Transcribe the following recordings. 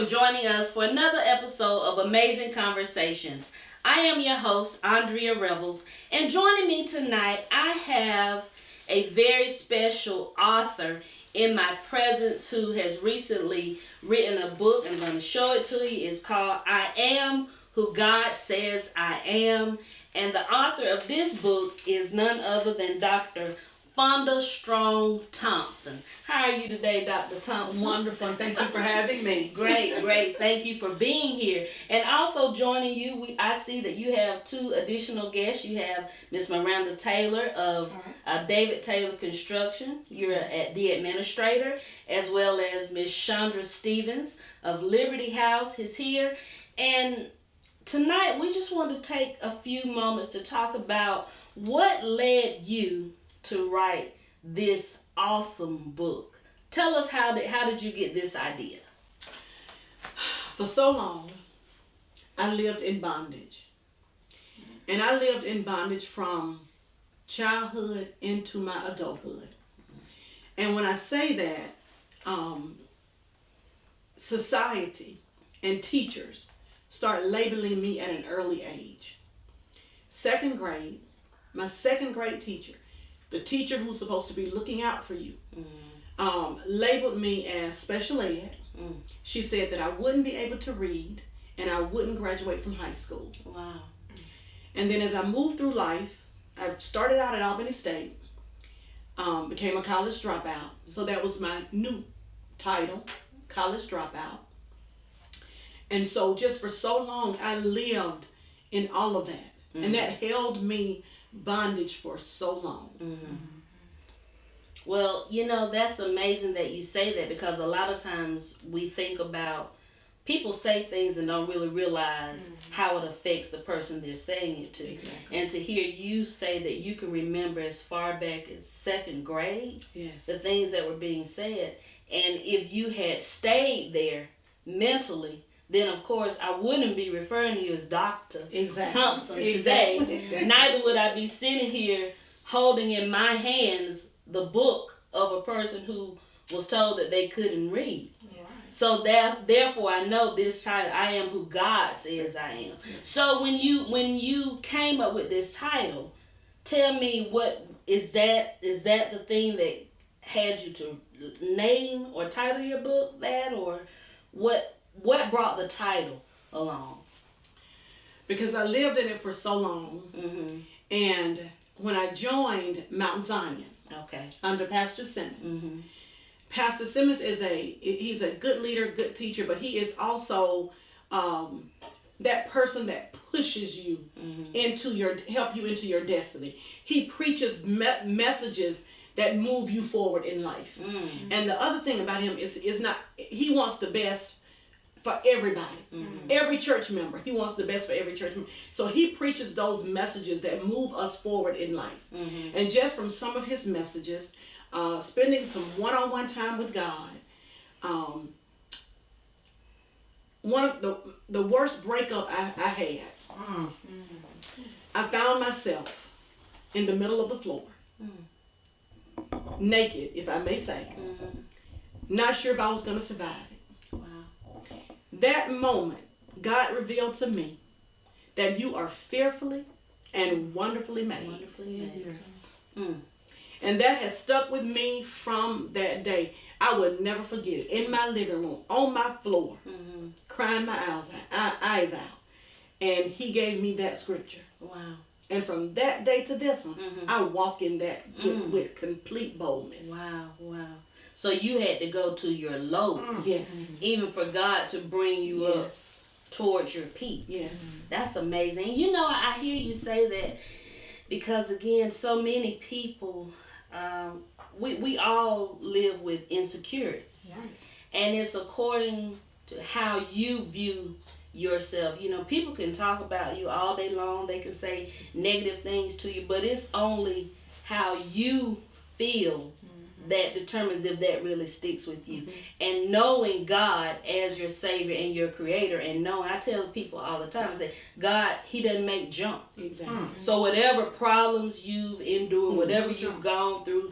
joining us for another episode of Amazing Conversations. I am your host, Andrea Revills, and joining me tonight, I have a very special author in my presence who has recently written a book. I'm going to show it to you. It's called I Am Who God Says I Am. And the author of this book is none other than Dr. Fonda Thompson. How are you today, Dr. Thompson? Wonderful. Thank you for having me. Great. Thank you for being here. And also joining you, I see that you have two additional guests. You have Miss Miranda Taylor of David Taylor Construction. You're the administrator, as well as Miss Shaundra Stephens of Liberty House is here. And tonight, we just want to take a few moments to talk about what led you to write this awesome book. Tell us how did you get this idea? For so long, I lived in bondage. And I lived in bondage from childhood into my adulthood. And when I say that, society and teachers start labeling me at an early age. Second grade, my second grade teacher, the teacher who's supposed to be looking out for you, labeled me as special ed. She said that I wouldn't be able to read and I wouldn't graduate from high school. Wow. And then as I moved through life, I started out at Albany State, became a college dropout. So that was my new title, college dropout. And so just for so long, I lived in all of that. And that held me bondage for so long. Well, that's amazing that you say that, because a lot of times we think about, people say things and don't really realize how it affects the person they're saying it to. Exactly. And to hear you say that you can remember as far back as second grade, the things that were being said, and if you had stayed there mentally, then of course I wouldn't be referring to you as Dr. Thompson today. Neither would I be sitting here holding in my hands the book of a person who was told that they couldn't read. So therefore I know this title, I Am Who God Says I Am. So when you came up with this title, tell me, what is that the thing that had you to name or title your book that, or what brought the title along? Because I lived in it for so long. And when I joined Mount Zion, under Pastor Simmons, Pastor Simmons he's a good leader, good teacher, but he is also that person that pushes you help you into your destiny. He preaches messages that move you forward in life. And the other thing about him is he wants the best for everybody, every church member. He wants the best for every church member. So he preaches those messages that move us forward in life. And just from some of his messages, spending some one-on-one time with God, one of the worst breakup I had, I found myself in the middle of the floor, naked, if I may say, not sure if I was going to survive it. That moment, God revealed to me that you are fearfully and wonderfully made. Yes. And that has stuck with me from that day. I will never forget it. In my living room, on my floor, crying my eyes out. And he gave me that scripture. Wow. And from that day to this one, I walk in that with complete boldness. Wow. So you had to go to your lows, even for God to bring you up towards your peak. Yes. That's amazing. I hear you say that because, again, so many people, we all live with insecurities. And it's according to how you view yourself. People can talk about you all day long. They can say negative things to you, but it's only how you feel that determines if that really sticks with you. And knowing God as your Savior and your Creator, and I tell people all the time, I say, God, He doesn't make junk. So whatever problems you've endured, whatever you've gone through,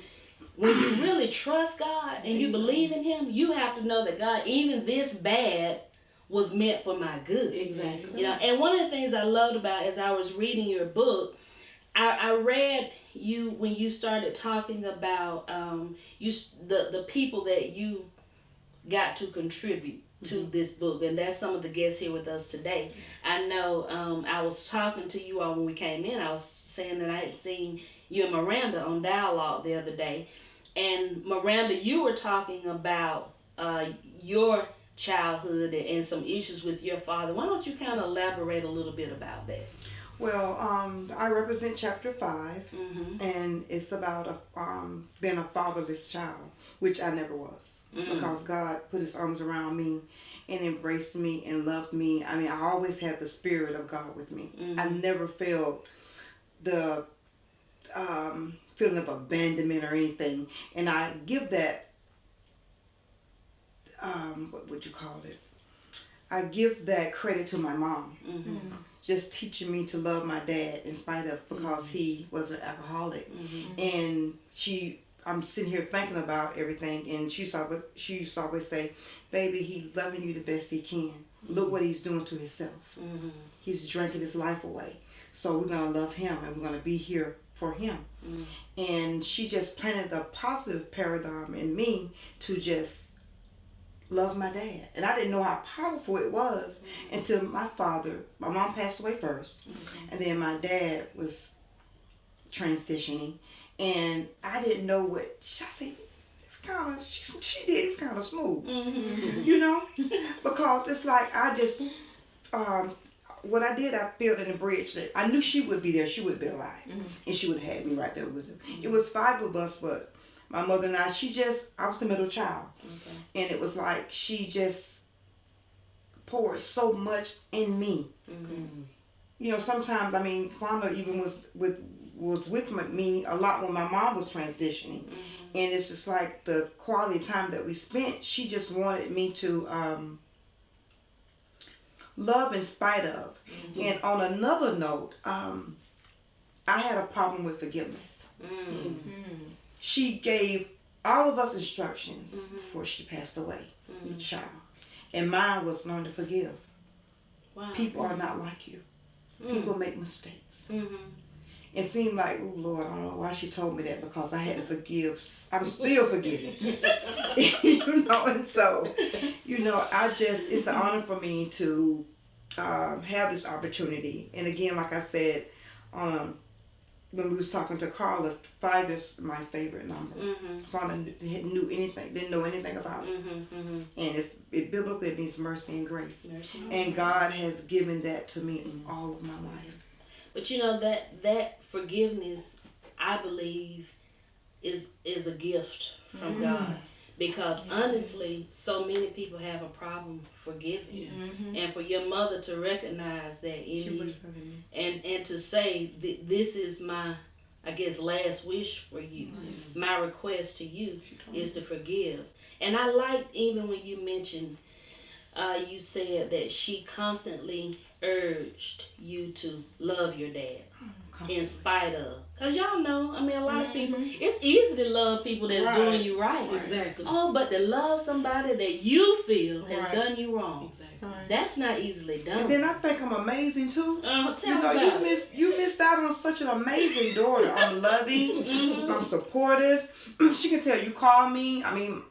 when you really trust God and you believe in Him, you have to know that God, even this bad was meant for my good. Exactly. You know, and one of the things I loved about as I was reading your book, I read you when you started talking about the people that you got to contribute to this book, and that's some of the guests here with us today. I know I was talking to you all when we came in. I was saying that I had seen you and Miranda on Dialogue the other day, and Miranda, you were talking about your childhood and some issues with your father. Why don't you kind of elaborate a little bit about that? Well, I represent chapter 5, and it's about being a fatherless child, which I never was, because God put his arms around me and embraced me and loved me. I mean, I always had the Spirit of God with me. I never felt the feeling of abandonment or anything. And I give that, what would you call it? I give that credit to my mom. Just teaching me to love my dad in spite of, because he was an alcoholic. And I'm sitting here thinking about everything, and she used to always say, baby, he's loving you the best he can. Look what he's doing to himself. He's drinking his life away. So we're going to love him, and we're going to be here for him. And she just planted a positive paradigm in me to just love my dad. And I didn't know how powerful it was until my mom passed away first, and then my dad was transitioning, and I didn't know what I said. It's kind of she did. It's kind of smooth, you know, because it's like I just what I did, I built in a bridge that I knew she would be there. She would be alive, and she would have had me right there with her. It was 5 of us, but my mother and I was the middle child. And it was like she just poured so much in me. You know, sometimes, I mean, Fonda even was with me a lot when my mom was transitioning. And it's just like the quality time that we spent, she just wanted me to love in spite of. And on another note, I had a problem with forgiveness. She gave all of us instructions before she passed away, each child. And mine was learn to forgive. Wow. People are not like you. People make mistakes. It seemed like, oh Lord, I don't know why she told me that, because I had to forgive. I'm still forgiving. You know, and so, you know, it's an honor for me to have this opportunity. And again, like I said, when we was talking to Carla, 5 is my favorite number. Fonda didn't know anything about it. And biblically it means mercy and grace. And God has given that to me all of my life. But you know, that forgiveness, I believe, is a gift from God. Because honestly, so many people have a problem forgiving. And for your mother to recognize that in you, and to say, this is my, I guess, last wish for you. My request to you is to forgive. And I liked even when you mentioned, you said that she constantly urged you to love your dad. In spite of. Because y'all know, I mean, a lot of people, it's easy to love people that's doing you right. Exactly. Oh, but to love somebody that you feel has done you wrong. Exactly. That's not easily done. And then I think I'm amazing too. Tell you know, you missed out on such an amazing daughter. I'm loving, I'm supportive. She can tell you call me. I mean,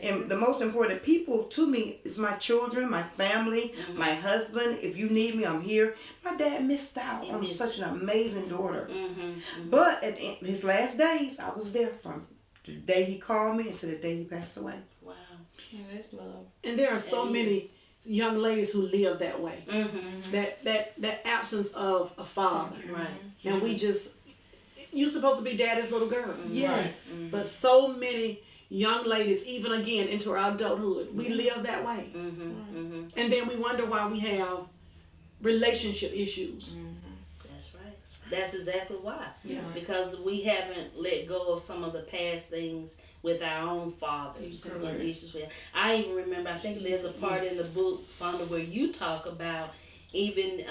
and the most important people to me is my children, my family, my husband. If you need me, I'm here. My dad missed out on such an amazing daughter. But at his last days, I was there from the day he called me until the day he passed away. Wow. Yeah, that's love. And there are so many young ladies who live that way. That absence of a father. Right. And we just, you're supposed to be daddy's little girl. Yes. But so many young ladies, even again into our adulthood, we live that way. And then we wonder why we have relationship issues. That's right. That's exactly why. Yeah. Because we haven't let go of some of the past things with our own fathers and issues with. I even remember, I think there's a part in the book, Fonda, where you talk about even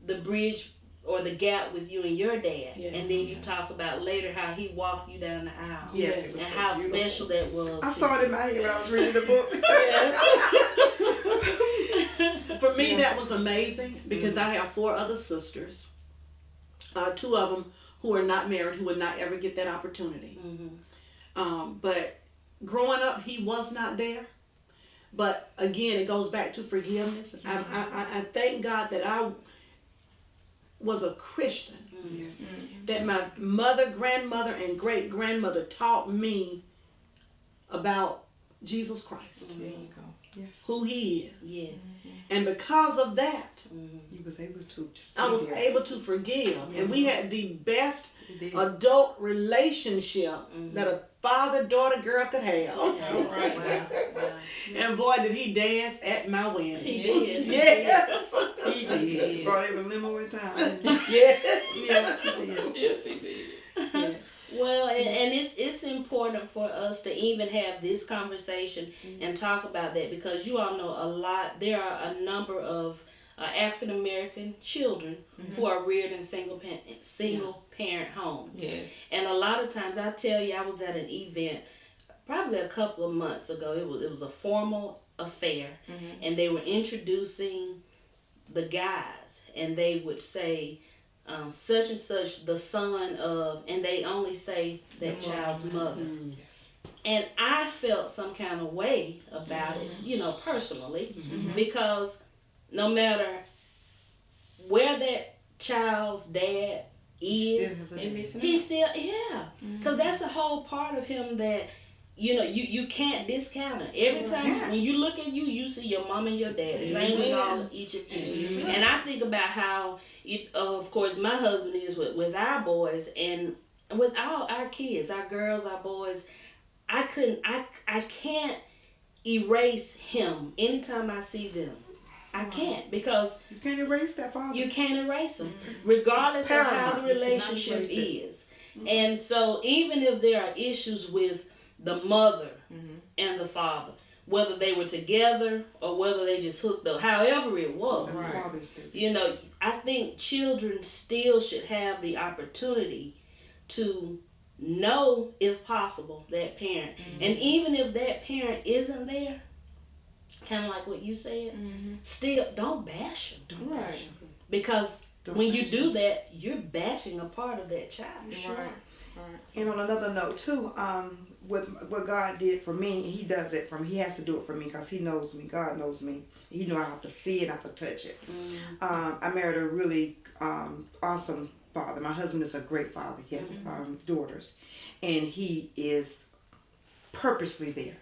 the bridge or the gap with you and your dad. Yes. And then you talk about later how he walked you down the aisle. Yes. It was And so how beautiful. special that was. I saw it in my head when I was reading the book. For me, that was amazing because I have 4 other sisters. 2 of them who are not married, who would not ever get that opportunity. But growing up, he was not there. But again, it goes back to forgiveness. I thank God that I was a Christian. That my mother, grandmother, and great-grandmother taught me about Jesus Christ. There you go. Yes. Who he is. Yeah. And because of that, you was able to just I was able to forgive. And we had the best adult relationship that a father-daughter girl could have. Wow. And boy, did he dance at my wedding. He did. Yes. He did. Brought every limo in town. Yes. Yeah, he did. Yes, he did. Yeah. Well, and it's important for us to even have this conversation and talk about that, because you all know there are a number of African American children who are reared in single parent homes. Yes. And a lot of times, I tell you, I was at an event probably a couple of months ago. It was a formal affair, and they were introducing the guys, and they would say, such and such, the son of, and they only say that child's mother. And I felt some kind of way about it, personally, because no matter where that child's dad is, he's still, because that's a whole part of him that, you can't discount it. Every time when you look at you see your mom and your dad. The same with each of you. And I think about how, of course, my husband is with our boys, and with all our kids, our girls, our boys. I can't erase him anytime I see them. I can't, because you can't erase that father. You can't erase them, regardless of how the relationship is. And so, even if there are issues with the mother and the father, whether they were together or whether they just hooked up, however it was, I think children still should have the opportunity to know, if possible, that parent. And even if that parent isn't there, kind of like what you said, still don't bash them. Because when you do that, you're bashing a part of that child. And on another note too, what God did for me, he does it for me. He has to do it for me because he knows me. God knows me. He knows I have to see it, I have to touch it. I married a really awesome father. My husband is a great father. He has daughters, and he is purposely there.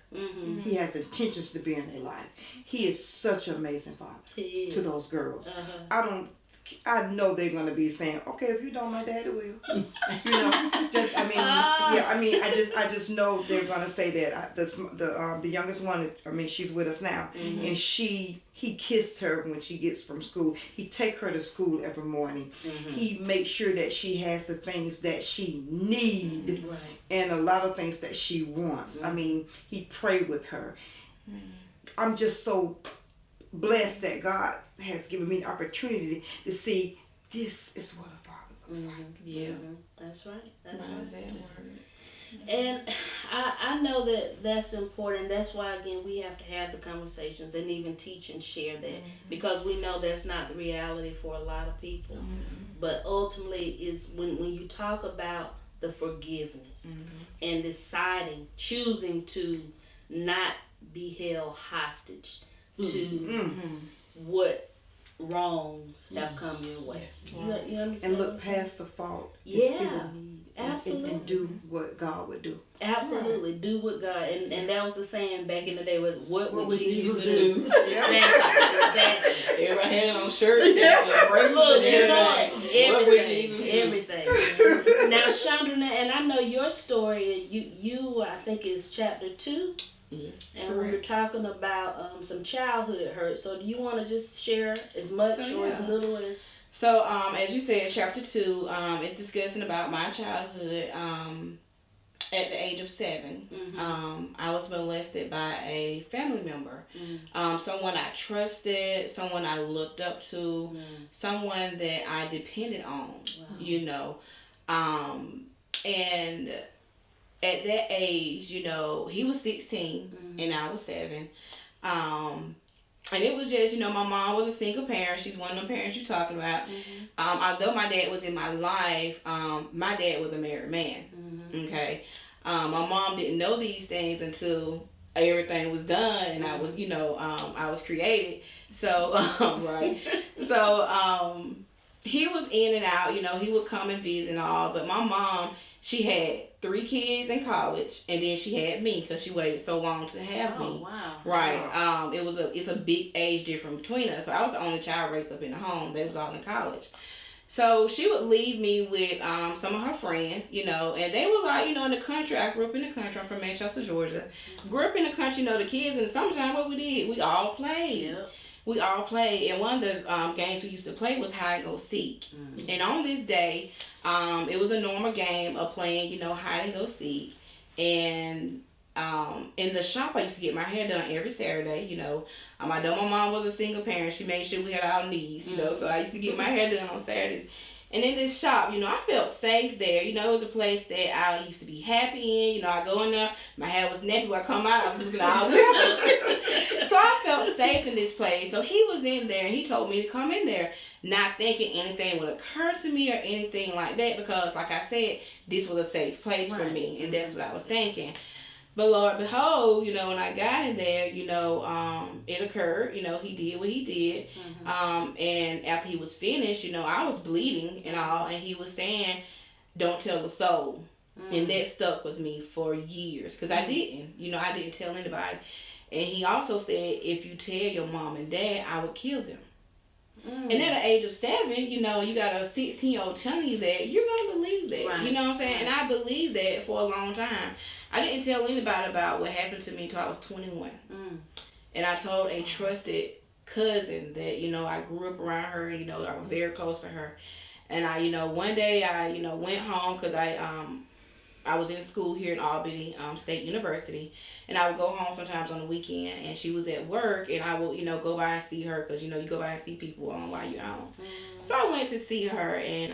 He has intentions to be in their life. He is such an amazing father to those girls. I know they're gonna be saying, okay, if you don't, my daddy will. I just know they're gonna say that. The youngest one is, she's with us now, and he kissed her when she gets from school. He take her to school every morning. He makes sure that she has the things that she need, and a lot of things that she wants. He prayed with her. I'm just so blessed that God has given me the opportunity to see this is what a father looks like. That's right. And I know that's important. That's why, again, we have to have the conversations and even teach and share that, because we know that's not the reality for a lot of people. But ultimately, is when you talk about the forgiveness and choosing to not be held hostage to what wrongs have come your way. You understand? And look past the fault. Yeah, and see the need, absolutely. And do what God would do. Absolutely, do what God, and that was the saying back in the day, was what would Jesus do? Exactly. Everybody had on shirts, everything. Now, Shaundra, and I know your story. You I think is chapter 2. Yes, and correct. We were talking about some childhood hurt. So do you want to just share as much or as little as? So as you said, chapter 2 is discussing about my childhood. At the age of 7, I was molested by a family member, someone I trusted, someone I looked up to, someone that I depended on. And at that age, he was 16 and I was 7. And it was just, my mom was a single parent. She's one of the parents you're talking about. Although my dad was in my life, my dad was a married man. Okay. My mom didn't know these things until everything was done and I was, I was created. So, right. So, he was in and out, he would come and visit and all. But my mom, she had 3 kids in college, and then she had me because she waited so long to have me. Wow. Right. Wow. It's a big age difference between us. So I was the only child raised up in the home. They was all in college. So she would leave me with some of her friends, and they were like, in the country. I grew up in the country. I'm from Manchester, Georgia. Grew up in the country, the kids in the summertime, what we did, we all played. Yep. We all played, and one of the games we used to play was hide and go seek. And on this day, it was a normal game of playing, hide and go seek. And in the shop, I used to get my hair done every Saturday. I know my mom was a single parent. She made sure we had our needs, so I used to get my hair done on Saturdays. And in this shop, I felt safe there. It was a place that I used to be happy in. I go in there, my hair was nappy. When I come out, I was looking all good. So I felt safe in this place. So he was in there, and he told me to come in there, not thinking anything would occur to me or anything like that, because, like I said, this was a safe place for me, and that's what I was thinking. But Lord behold, when I got in there, it occurred. He did what he did. And after he was finished, I was bleeding and all, and he was saying, "Don't tell a soul." And that stuck with me for years, because I didn't. I didn't tell anybody. And he also said, if you tell your mom and dad, I would kill them. And at the age of 7, you got a 16-year-old telling you that, you're going to believe that. Right. You know what I'm saying? Right. And I believed that for a long time. I didn't tell anybody about what happened to me until I was 21. And I told a trusted cousin that, I grew up around her, and, I was very close to her. And I, one day I, went home because I was in school here in Albany State University, and I would go home sometimes on the weekend, and she was at work, and I would, go by and see her, because, you go by and see people while you're home. So I went to see her, and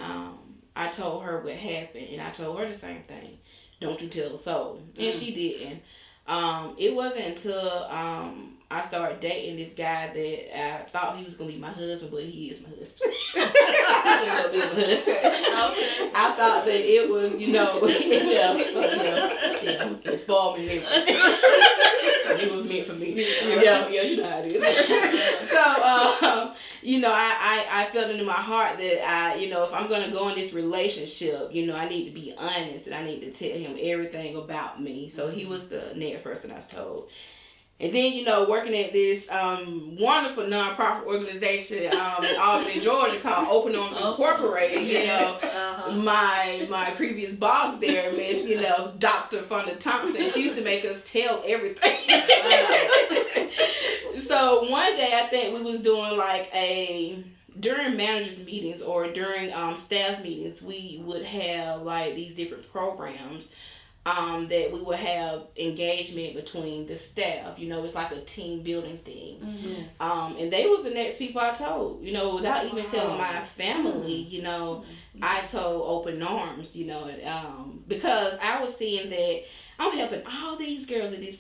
I told her what happened, and I told her the same thing. Don't you tell a soul. And she didn't. It wasn't until I started dating this guy that I thought he was going to be my husband, but he is my husband. He ain't going to be my husband. Okay. I thought that it was, it spoiled me. It was meant for me. Yeah, you know how it is. So, I felt into my heart that if I'm going to go in this relationship, I need to be honest, and I need to tell him everything about me. So he was the next person I was told. And then, working at this wonderful nonprofit organization in Albany, Georgia, called Open Arms Incorporated, my previous boss there, Miss, Dr. Fonda Thompson, she used to make us tell everything. So one day, I think we was doing during managers meetings or during staff meetings, we would have these different programs that we would have engagement between the staff. It's like a team building thing. Yes. And they was the next people I told, without even telling my family, I told Open Arms, because I was seeing that I'm helping all these girls at this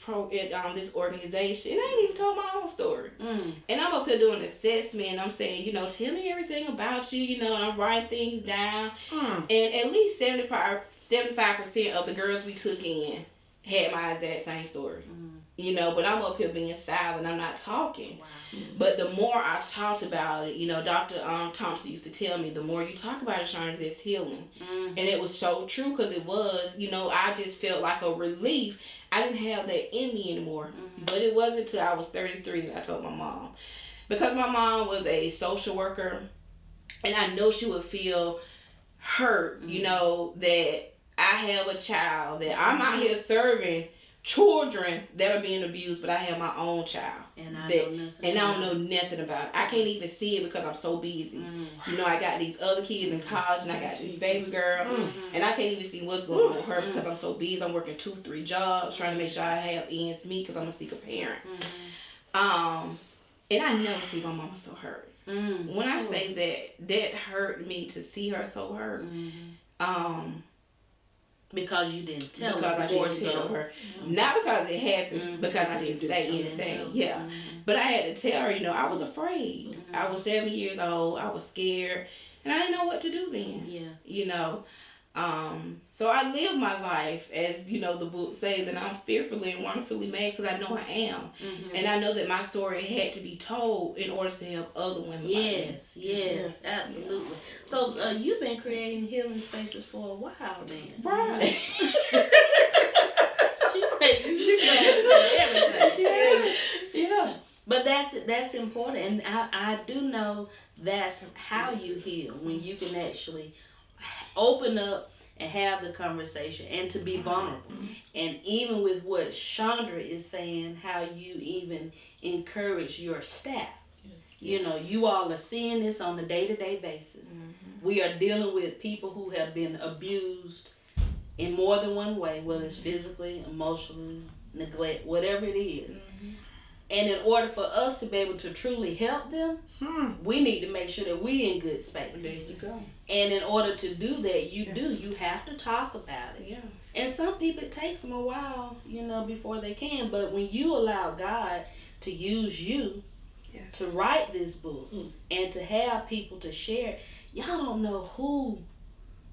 organization, and I ain't even told my own story. And I'm up here doing assessment, and I'm saying, tell me everything about you, and I'm writing things down. And at least 75% of the girls we took in had my exact same story. But I'm up here being silent. I'm not talking. Wow. But the more I talked about it, Dr. Thompson used to tell me, the more you talk about it, Shaundra, there's healing. And it was so true, because it was, I just felt like a relief. I didn't have that in me anymore. But it wasn't until I was 33 that I told my mom. Because my mom was a social worker, and I know she would feel hurt, that I have a child, that I'm out here serving children that are being abused, but I have my own child. And I don't know nothing about it. I can't even see it because I'm so busy. I got these other kids in college, and I got this baby girl, and I can't even see what's going on with her because I'm so busy. I'm working 2-3 jobs, trying to make sure I have ends meet, because I'm a single parent. And I never see my mama so hurt. When I say that hurt me to see her so hurt, Because you didn't tell because her. I didn't tell her. Not because it happened, because I didn't say anything. Yeah. But I had to tell her, you know, I was afraid. I was 7 years old. I was scared. And I didn't know what to do then. Yeah. You know. So I live my life as, you know, the book says, and I'm fearfully and wonderfully made because I know I am. And I know that my story had to be told in order to help other women. Yes, absolutely. Yeah. So you've been creating healing spaces for a while then. Right. She everything. Yeah. But that's important, and I do know that's how you heal, when you can actually open up and have the conversation and to be vulnerable. And even with what Shaundra is saying, how you even encourage your staff. You know, you all are seeing this on a day-to-day basis. We are dealing with people who have been abused in more than one way, whether it's physically, emotionally, neglect, whatever it is. And in order for us to be able to truly help them, we need to make sure that we're in good space. There you go. And in order to do that, you have to talk about it. Yeah. And some people, it takes them a while, you know, before they can. But when you allow God to use you to write this book and to have people to share, y'all don't know who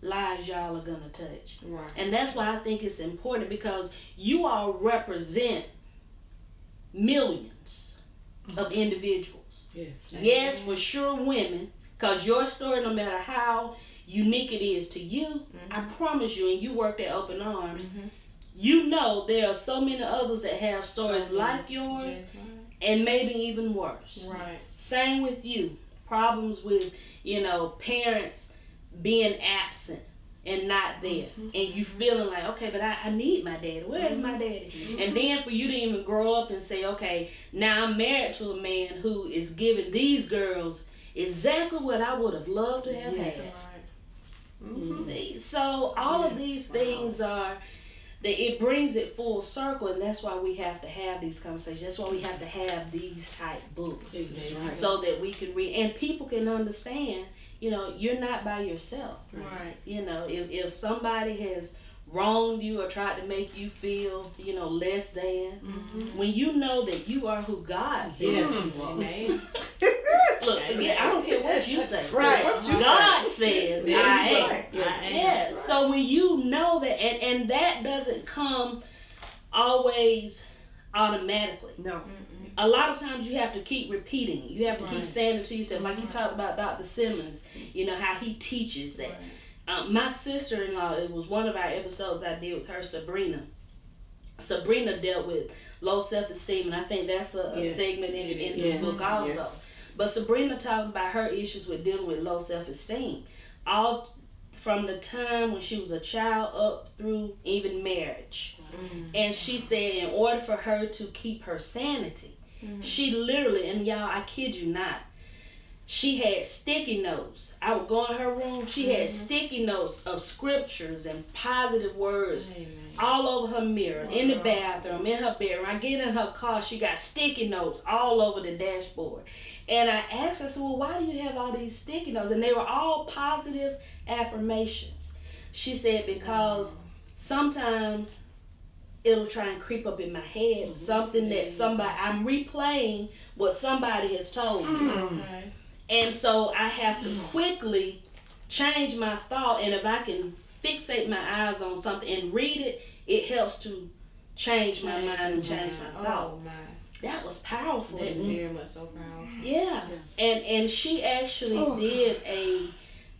lives y'all are going to touch. Right. And that's why I think it's important, because you all represent millions of individuals. Yes, for sure, women, because your story, no matter how unique it is to you, I promise you, and you worked at Open Arms, you know there are so many others that have stories like yours, and maybe even worse. Right. Same with you. Problems with, you know, parents being absent and not there, and you feeling like, okay, but I need my daddy. Where's my daddy? And then for you to even grow up and say, okay, now I'm married to a man who is giving these girls exactly what I would have loved to have had. So all of these things are, that it brings it full circle, and that's why we have to have these conversations. That's why we have to have these type books, so that we can read and people can understand. You know, you're not by yourself. Right. You know, if somebody has wronged you or tried to make you feel, you know, less than, when you know that you are who God says you are. Amen. Look, forget, I don't care what you say. Right. God says I am. Right. Yeah. So when you know that, and that doesn't come always automatically. No. A lot of times you have to keep repeating it. You have to keep saying it to yourself. Like you talked about Dr. Simmons, you know, how he teaches that. My sister-in-law, it was one of our episodes I did with her, Sabrina. Sabrina dealt with low self-esteem, and I think that's a segment in this book also. Yes. But Sabrina talked about her issues with dealing with low self-esteem. All from the time when she was a child up through even marriage. And she said in order for her to keep her sanity, she literally, and y'all, I kid you not, she had sticky notes. I would go in her room, she had sticky notes of scriptures and positive words all over her mirror, in the bathroom, in her bedroom. I get in her car, she got sticky notes all over the dashboard. And I asked her, I said, well, why do you have all these sticky notes? And they were all positive affirmations. She said, because sometimes it'll try and creep up in my head, something that I'm replaying what somebody has told me. And so I have to quickly change my thought, and if I can fixate my eyes on something and read it, it helps to change my mind and change my thought. That was powerful. That's very much so powerful. Yeah. And she actually did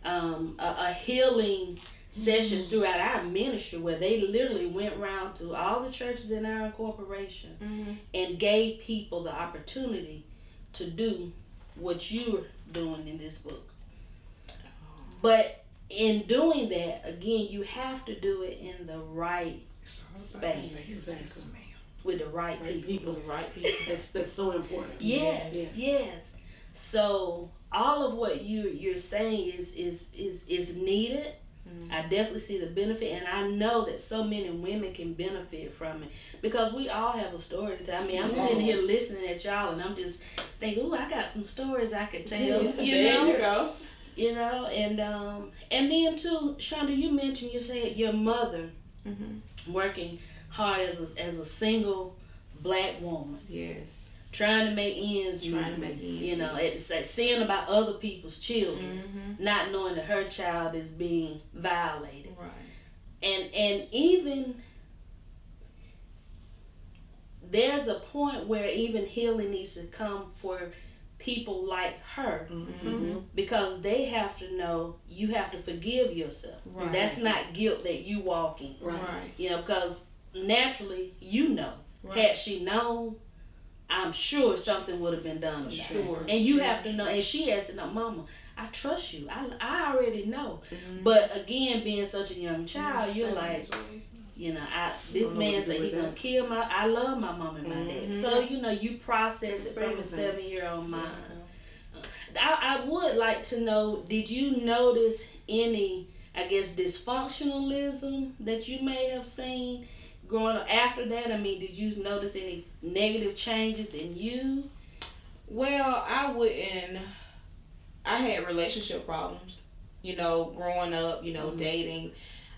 a healing session throughout our ministry, where they literally went around to all the churches in our incorporation and gave people the opportunity to do what you're doing in this book. But in doing that, again, you have to do it in the right space. With the right people. The right people. That's so important. Yes. So all of what you're saying is needed. I definitely see the benefit, and I know that so many women can benefit from it, because we all have a story to tell. I mean, I'm sitting here listening at y'all, and I'm just thinking, ooh, I got some stories I could tell. There you go. And then too, Shaundra, you mentioned, you said your mother working hard as a single black woman. Yes. Trying to make ends meet. You know, it's like seeing about other people's children, not knowing that her child is being violated. Right. And even there's a point where even healing needs to come for people like her, because they have to know you have to forgive yourself. Right. That's not guilt that you walk in. Right. You know, because naturally, you know, had she known, I'm sure something would have been done about it. And you have to know, and she has to know, Mama, I trust you. I already know. But again, being such a young child, you're like, you know, this man said he's gonna kill I love my mom and my dad. So, you know, you process it from a 7-year-old mind. I would like to know, did you notice any, I guess, dysfunctionalism that you may have seen growing up after that? I mean, did you notice any negative changes in you? Well, I had relationship problems, you know, growing up, you know, dating.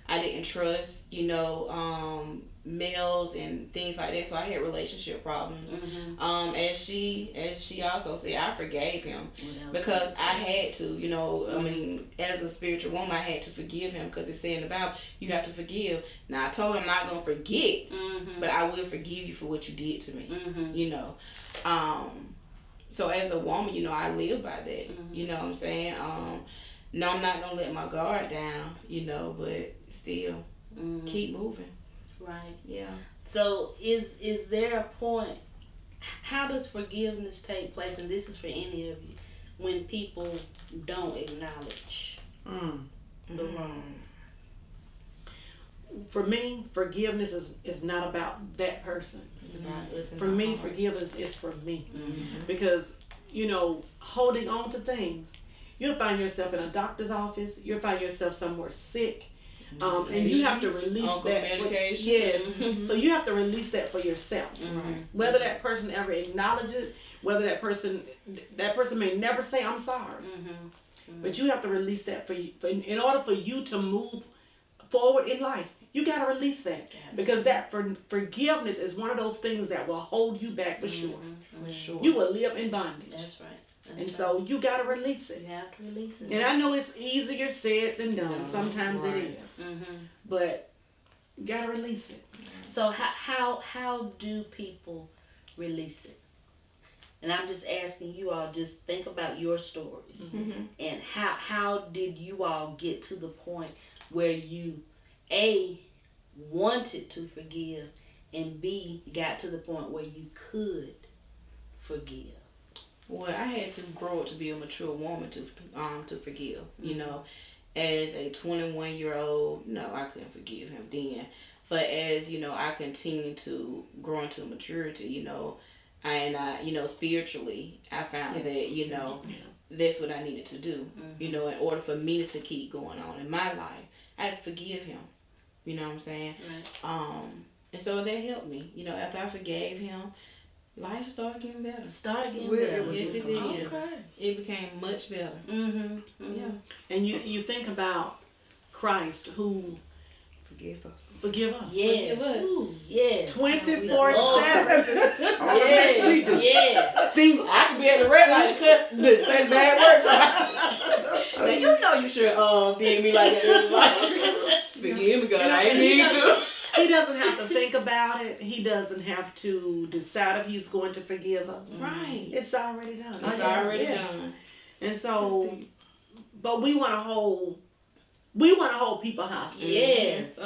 I didn't trust, you know, males and things like that. So I had relationship problems. As she also said, I forgave him because I had to, you know. I mean, as a spiritual woman, I had to forgive him because it's saying about you have to forgive. Now I told him I'm not gonna forget, but I will forgive you for what you did to me. You know. So as a woman, you know, I live by that. You know what I'm saying? No, I'm not gonna let my guard down. You know, but still keep moving. Right. Yeah. So is there a point, how does forgiveness take place, and this is for any of you, when people don't acknowledge the wrong? For me, forgiveness is not about that person. For me, forgiveness is for me. Because, you know, holding on to things, you'll find yourself in a doctor's office, you'll find yourself somewhere sick, and you have to release that medication. So you have to release that for yourself. Whether that person ever acknowledges it, whether that person may never say I'm sorry, but you have to release that for you. In order for you to move forward in life, you got to release that, because that forgiveness is one of those things that will hold you back for sure. You will live in bondage. That's right. So you got to release it. You have to release it. And I know it's easier said than done. Sometimes it is. But you got to release it. So how do people release it? And I'm just asking you all, just think about your stories. And how did you all get to the point where you, A, wanted to forgive, and B, got to the point where you could forgive? Well, I had to grow up to be a mature woman to forgive. You know, as a 21-year-old, no, I couldn't forgive him then. But as, you know, I continued to grow into maturity, you know, and you know, spiritually, I found that, you know, that's what I needed to do. You know, in order for me to keep going on in my life, I had to forgive him. You know what I'm saying? And so that helped me. You know, after I forgave him, life started getting better. Yes, it did. Okay. It became much better. Yeah. And you think about Christ, who Forgive us. Yes. Ooh, yes. 24/7. Yes, we do. Yeah. I could be at the red light and say bad words. Now, you know you should did me like that. Forgive me, God. I ain't need to. He doesn't have to think about it. He doesn't have to decide if he's going to forgive us. Right. It's already done. It's already done. And so, but we want to hold people hostage. Yes.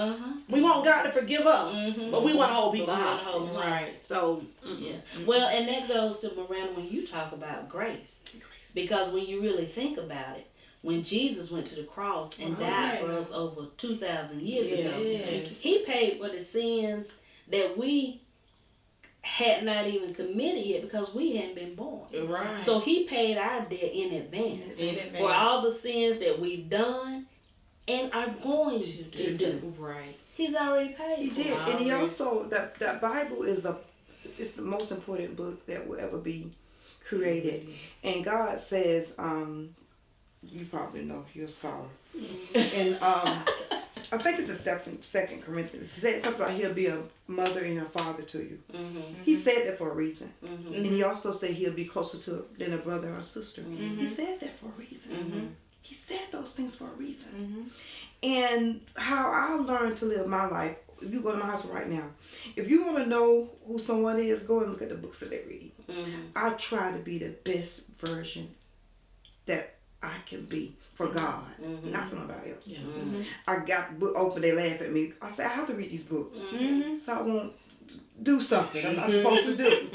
We want God to forgive us, but we want to hold people hostage. Right. So, yeah. Well, and that goes to Miranda when you talk about grace. Because when you really think about it, when Jesus went to the cross and died for us over 2,000 years ago, he paid for the sins that we had not even committed yet because we hadn't been born. Right. So he paid our debt in advance for all the sins that we've done and are going to do. Right. He's already paid. He did, and he also that Bible is it's the most important book that will ever be created, and God says, you probably know, you're a scholar, and I think it's a second Corinthians. It said something about he'll be a mother and a father to you. He said that for a reason. And he also said he'll be closer to than a brother or a sister. He said that for a reason. He said those things for a reason. And how I learned to live my life, if you go to my house right now, if you want to know who someone is, go and look at the books that they read. I try to be the best version that I can be for God, not for nobody else. I got book open, they laugh at me. I say, I have to read these books. So I won't do something I'm not supposed to do.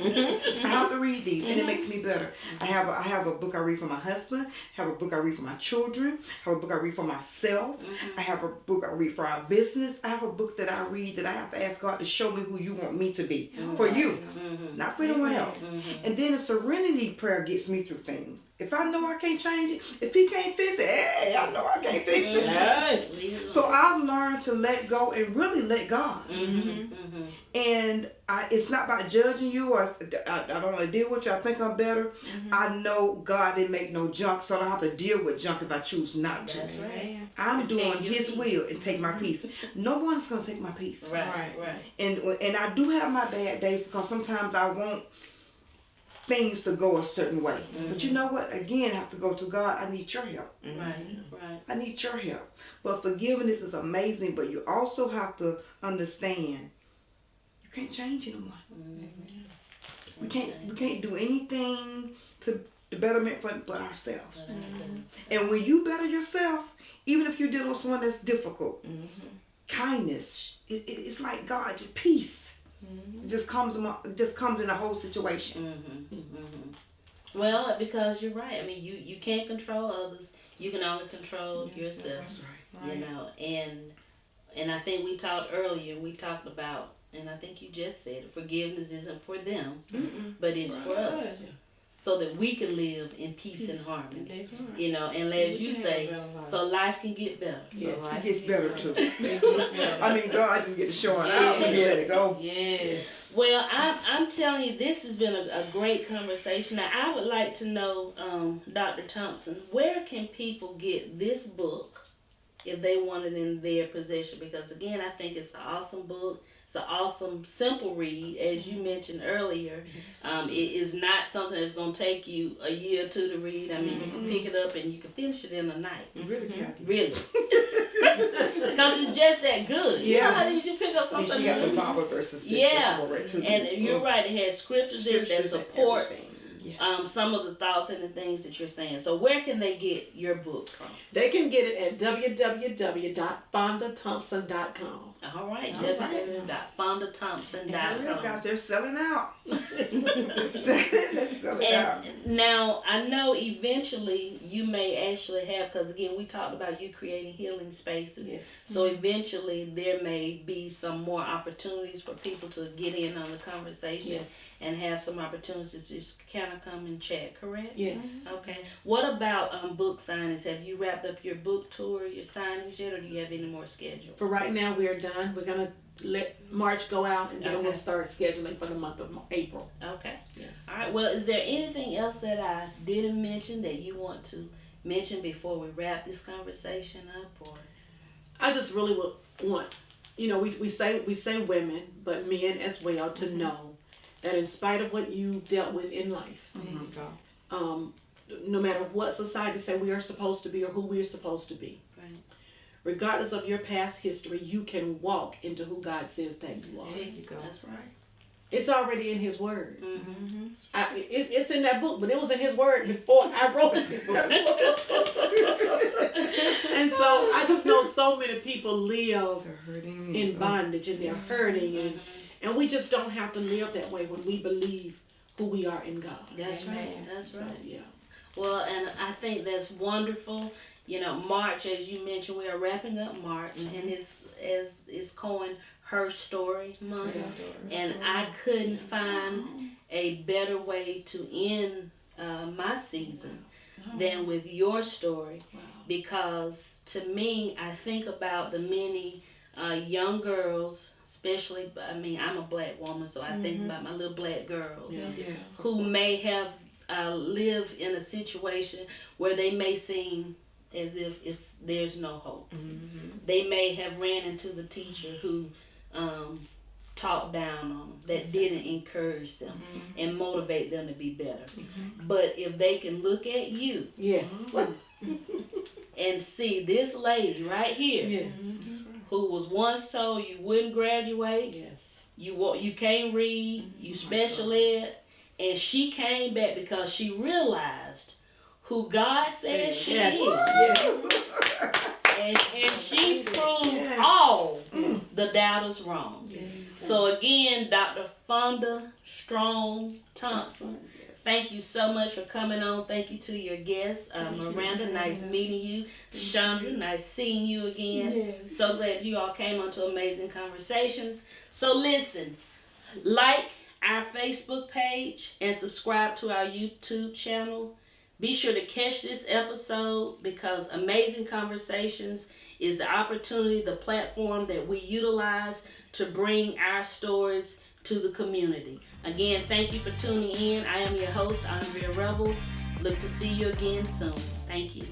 I have to read these, and it makes me better. I have a book I read for my husband. I have a book I read for my children. I have a book I read for myself. I have a book I read for our business. I have a book that I read that I have to ask God to show me who you want me to be for you, not for anyone else. And then a serenity prayer gets me through things. If I know I can't change it, if He can't fix it, hey, I know I can't fix it. So I've learned to let go and really let God. And it's not about judging you, or I don't want to deal with you. I think I'm better. I know God didn't make no junk, so I don't have to deal with junk if I choose not to. That's right. I'm doing His will and take my peace. No one's gonna take my peace. Right. And I do have my bad days because sometimes I want things to go a certain way. But you know what? Again, I have to go to God. I need your help. Right. I need your help. But forgiveness is amazing, but you also have to understand you can't change anyone. We can't do anything to the betterment but ourselves. And when you better yourself, even if you're dealing with someone that's difficult, kindness, it's like God, just peace. It just comes in the whole situation. Well, because you're right. I mean, you can't control others. You can only control yourself. That's right. You know, and I think we talked earlier. We talked about, and I think you just said it, forgiveness isn't for them, but it's for us. So that we can live in peace and harmony. That's right. You know, and as you say, so life can get better. Yeah, it gets better too. I mean, God just gets showing out when you let it go. Yes. Well, I'm telling you, this has been a great conversation. Now, I would like to know, Dr. Thompson, where can people get this book if they want it in their possession? Because, again, I think it's an awesome book. It's an awesome, simple read, as you mentioned earlier. It is not something that's going to take you a year or two to read. I mean, you can pick it up and you can finish it in a night. You really can. Really. Because it's just that good. Yeah. You know how did you pick up something? And she got the Bible verses. And you're right. It has scriptures in it that supports Yes. some of the thoughts and the things that you're saying. So where can they get your book from? They can get it at www.fondathompson.com. All right, www.fondathompson.com. Guys, they're selling out. They're selling out. Now, I know eventually you may actually have, because again, we talked about you creating healing spaces. Yes. So eventually there may be some more opportunities for people to get in on the conversation and have some opportunities to just kind of come and chat, correct? Yes. Okay. What about book signings? Have you wrapped up your book tour, your signings yet, or do you have any more scheduled? For right now, we are done. We're going to let March go out, and then we'll start scheduling for the month of April. Okay. Yes. All right. Well, is there anything else that I didn't mention that you want to mention before we wrap this conversation up? Or I just really would want, we say women, but men as well, to know that in spite of what you dealt with in life, no matter what society say we are supposed to be or who we are supposed to be, regardless of your past history, you can walk into who God says that you are. There you go. That's right. It's already in His Word. It's in that book, but it was in His Word before I wrote it. And so I just know so many people live in bondage and they're hurting, and we just don't have to live that way when we believe who we are in God. That's right. That's right. So, yeah. Well, and I think that's wonderful. March, as you mentioned, we are wrapping up March, and it's coined HERstory month. And I couldn't find a better way to end my season than with your story, because to me, I think about the many young girls, especially, I'm a black woman, so I think about my little black girls who may have lived in a situation where they may seem as if there's no hope. They may have ran into the teacher who talked down on them, that didn't encourage them and motivate them to be better. But if they can look at you, and see this lady right here, who was once told you wouldn't graduate, you can't read, you special ed, and she came back because she realized who God says she is. And she proved all the doubters wrong. So again, Dr. Fonda Thompson, thank you so much for coming on. Thank you to your guests. Miranda, nice meeting you. Shaundra, nice seeing you again. So glad you all came on to Amazing Conversations. So listen, like our Facebook page and subscribe to our YouTube channel. Be sure to catch this episode, because Amazing Conversations is the opportunity, the platform that we utilize to bring our stories to the community. Again, thank you for tuning in. I am your host, Andrea Revills. Look to see you again soon. Thank you.